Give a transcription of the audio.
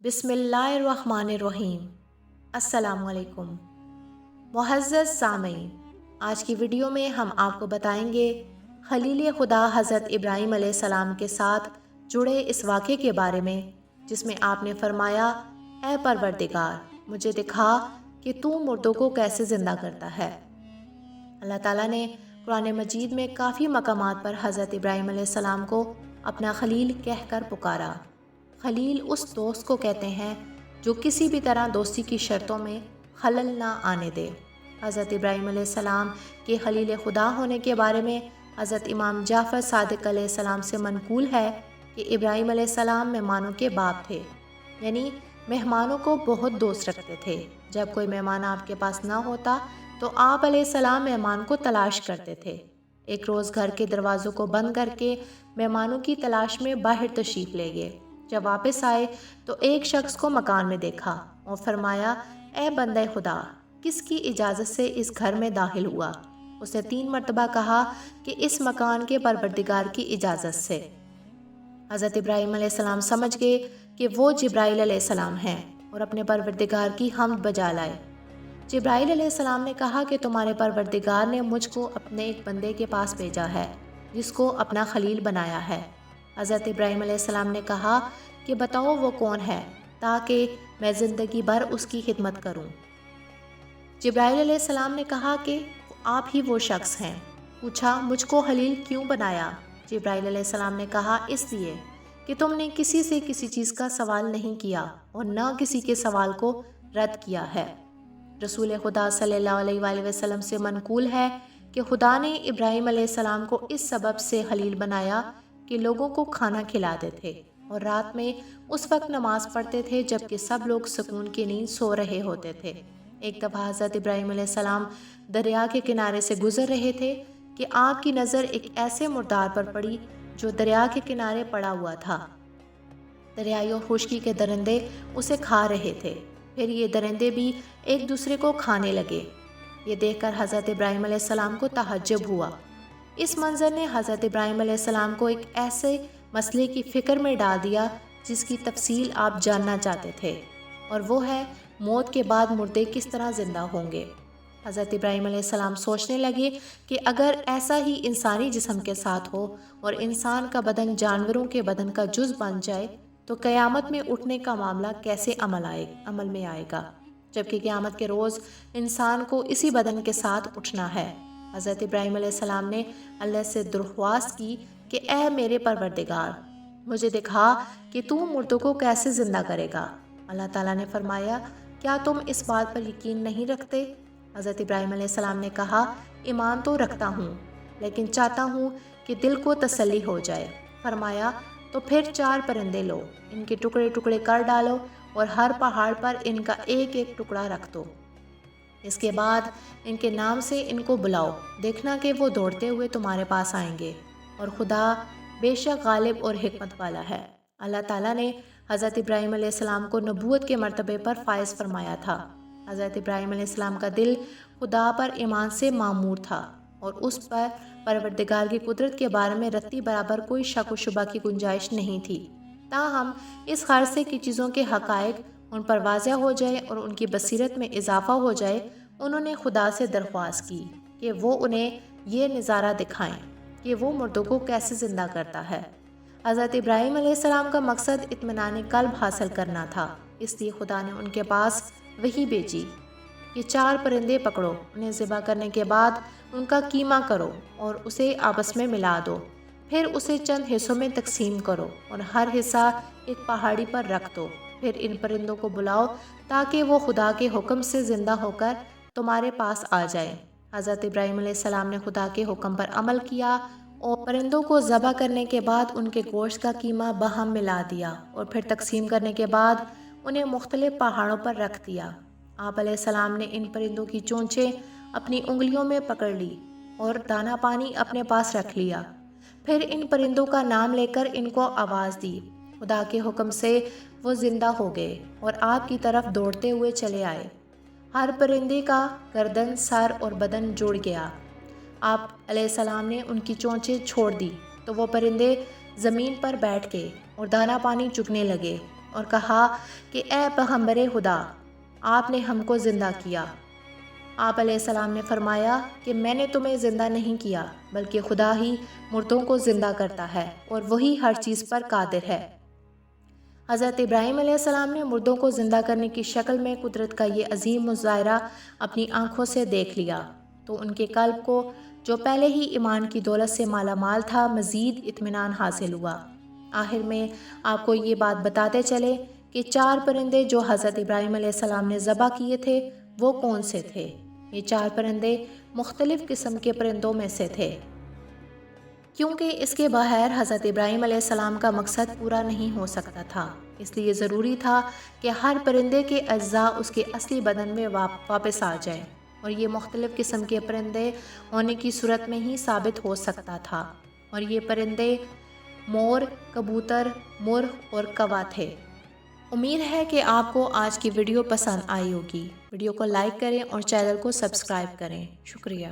بسم اللہ الرحمن الرحیم۔ السلام علیکم معزز سامعین، آج کی ویڈیو میں ہم آپ کو بتائیں گے خلیل خدا حضرت ابراہیم علیہ السلام کے ساتھ جڑے اس واقعے کے بارے میں، جس میں آپ نے فرمایا، اے پروردگار، مجھے دکھا کہ تو مردوں کو کیسے زندہ کرتا ہے۔ اللہ تعالیٰ نے قرآن مجید میں کافی مقامات پر حضرت ابراہیم علیہ السلام کو اپنا خلیل کہہ کر پکارا۔ خلیل اس دوست کو کہتے ہیں جو کسی بھی طرح دوستی کی شرطوں میں خلل نہ آنے دے۔ حضرت ابراہیم علیہ السلام کے خلیل خدا ہونے کے بارے میں حضرت امام جعفر صادق علیہ السلام سے منقول ہے کہ ابراہیم علیہ السلام مہمانوں کے باپ تھے، یعنی مہمانوں کو بہت دوست رکھتے تھے۔ جب کوئی مہمان آپ کے پاس نہ ہوتا تو آپ علیہ السلام مہمان کو تلاش کرتے تھے۔ ایک روز گھر کے دروازوں کو بند کر کے مہمانوں کی تلاش میں باہر تشریف لے گئے۔ جب واپس آئے تو ایک شخص کو مکان میں دیکھا اور فرمایا، اے بندہ خدا، کس کی اجازت سے اس گھر میں داخل ہوا؟ اس نے 3 مرتبہ کہا کہ اس مکان کے پروردگار کی اجازت سے۔ حضرت ابراہیم علیہ السلام سمجھ گئے کہ وہ جبرائیل علیہ السلام ہیں اور اپنے پروردگار کی حمد بجا لائے۔ جبرائیل علیہ السلام نے کہا کہ تمہارے پروردگار نے مجھ کو اپنے ایک بندے کے پاس بھیجا ہے جس کو اپنا خلیل بنایا ہے۔ حضرت ابراہیم علیہ السلام نے کہا کہ بتاؤ وہ کون ہے تاکہ میں زندگی بھر اس کی خدمت کروں۔ جبرائیل علیہ السلام نے کہا کہ آپ ہی وہ شخص ہیں۔ پوچھا، مجھ کو خلیل کیوں بنایا؟ جبرائیل علیہ السلام نے کہا، اس لیے کہ تم نے کسی سے کسی چیز کا سوال نہیں کیا اور نہ کسی کے سوال کو رد کیا ہے۔ رسول خدا صلی اللہ علیہ وآلہ وسلم سے منقول ہے کہ خدا نے ابراہیم علیہ السلام کو اس سبب سے خلیل بنایا کہ لوگوں کو کھانا کھلاتے تھے اور رات میں اس وقت نماز پڑھتے تھے جبکہ سب لوگ سکون کی نیند سو رہے ہوتے تھے۔ ایک دفعہ حضرت ابراہیم علیہ السلام دریا کے کنارے سے گزر رہے تھے کہ آپ کی نظر ایک ایسے مردار پر پڑی جو دریا کے کنارے پڑا ہوا تھا۔ دریائی اور خشکی کے درندے اسے کھا رہے تھے، پھر یہ درندے بھی ایک دوسرے کو کھانے لگے۔ یہ دیکھ کر حضرت ابراہیم علیہ السلام کو تعجب ہوا۔ اس منظر نے حضرت ابراہیم علیہ السلام کو ایک ایسے مسئلے کی فکر میں ڈال دیا جس کی تفصیل آپ جاننا چاہتے تھے، اور وہ ہے موت کے بعد مردے کس طرح زندہ ہوں گے۔ حضرت ابراہیم علیہ السلام سوچنے لگے کہ اگر ایسا ہی انسانی جسم کے ساتھ ہو اور انسان کا بدن جانوروں کے بدن کا جز بن جائے تو قیامت میں اٹھنے کا معاملہ کیسے عمل میں آئے گا، جبکہ قیامت کے روز انسان کو اسی بدن کے ساتھ اٹھنا ہے۔ حضرت ابراہیم علیہ السلام نے اللہ سے درخواست کی کہ اے میرے پروردگار، مجھے دکھا کہ تو مردوں کو کیسے زندہ کرے گا۔ اللہ تعالیٰ نے فرمایا، کیا تم اس بات پر یقین نہیں رکھتے؟ حضرت ابراہیم علیہ السلام نے کہا، ایمان تو رکھتا ہوں، لیکن چاہتا ہوں کہ دل کو تسلی ہو جائے۔ فرمایا، تو پھر 4 پرندے لو، ان کے ٹکڑے ٹکڑے کر ڈالو اور ہر پہاڑ پر ان کا ایک ایک ٹکڑا رکھ دو۔ اس کے بعد ان کے نام سے ان کو بلاؤ، دیکھنا کہ وہ دوڑتے ہوئے تمہارے پاس آئیں گے، اور خدا بے شک غالب اور حکمت والا ہے۔ اللہ تعالیٰ نے حضرت ابراہیم علیہ السلام کو نبوت کے مرتبے پر فائز فرمایا تھا۔ حضرت ابراہیم علیہ السلام کا دل خدا پر ایمان سے معمور تھا اور اس پر پروردگار کی قدرت کے بارے میں رتی برابر کوئی شک و شبہ کی گنجائش نہیں تھی۔ تاہم اس خرصے کی چیزوں کے حقائق ان پر واضح ہو جائے اور ان کی بصیرت میں اضافہ ہو جائے، انہوں نے خدا سے درخواست کی کہ وہ انہیں یہ نظارہ دکھائیں کہ وہ مردوں کو کیسے زندہ کرتا ہے۔ حضرت ابراہیم علیہ السلام کا مقصد اطمینان قلب حاصل کرنا تھا، اس لیے خدا نے ان کے پاس وحی بھیجی کہ 4 پرندے پکڑو، انہیں ذبح کرنے کے بعد ان کا قیمہ کرو اور اسے آپس میں ملا دو، پھر اسے چند حصوں میں تقسیم کرو اور ہر حصہ ایک پہاڑی پر رکھ دو۔ پھر ان پرندوں کو بلاؤ تاکہ وہ خدا کے حکم سے زندہ ہو کر تمہارے پاس آ جائیں۔ حضرت ابراہیم علیہ السلام نے خدا کے حکم پر عمل کیا اور پرندوں کو ذبح کرنے کے بعد ان کے گوشت کا قیمہ باہم ملا دیا اور پھر تقسیم کرنے کے بعد انہیں مختلف پہاڑوں پر رکھ دیا۔ آپ علیہ السلام نے ان پرندوں کی چونچیں اپنی انگلیوں میں پکڑ لی اور دانہ پانی اپنے پاس رکھ لیا، پھر ان پرندوں کا نام لے کر ان کو آواز دی۔ خدا کے حکم سے وہ زندہ ہو گئے اور آپ کی طرف دوڑتے ہوئے چلے آئے۔ ہر پرندے کا گردن، سر اور بدن جڑ گیا۔ آپ علیہ السلام نے ان کی چونچیں چھوڑ دی تو وہ پرندے زمین پر بیٹھ گئے اور دانہ پانی چگنے لگے۔ اور کہا کہ اے پیغمبر خدا، آپ نے ہم کو زندہ کیا۔ آپ علیہ السلام نے فرمایا کہ میں نے تمہیں زندہ نہیں کیا، بلکہ خدا ہی مردوں کو زندہ کرتا ہے اور وہی ہر چیز پر قادر ہے۔ حضرت ابراہیم علیہ السلام نے مردوں کو زندہ کرنے کی شکل میں قدرت کا یہ عظیم مظاہرہ اپنی آنکھوں سے دیکھ لیا تو ان کے قلب کو، جو پہلے ہی ایمان کی دولت سے مالا مال تھا، مزید اطمینان حاصل ہوا۔ آخر میں آپ کو یہ بات بتاتے چلے کہ 4 پرندے جو حضرت ابراہیم علیہ السلام نے ذبح کیے تھے وہ کون سے تھے؟ یہ 4 پرندے مختلف قسم کے پرندوں میں سے تھے، کیونکہ اس کے بغیر حضرت ابراہیم علیہ السلام کا مقصد پورا نہیں ہو سکتا تھا۔ اس لیے ضروری تھا کہ ہر پرندے کے اجزاء اس کے اصلی بدن میں واپس آ جائیں، اور یہ مختلف قسم کے پرندے ہونے کی صورت میں ہی ثابت ہو سکتا تھا، اور یہ پرندے مور، کبوتر، مرغ اور کوا تھے۔ امید ہے کہ آپ کو آج کی ویڈیو پسند آئی ہوگی۔ ویڈیو کو لائک کریں اور چینل کو سبسکرائب کریں۔ شکریہ۔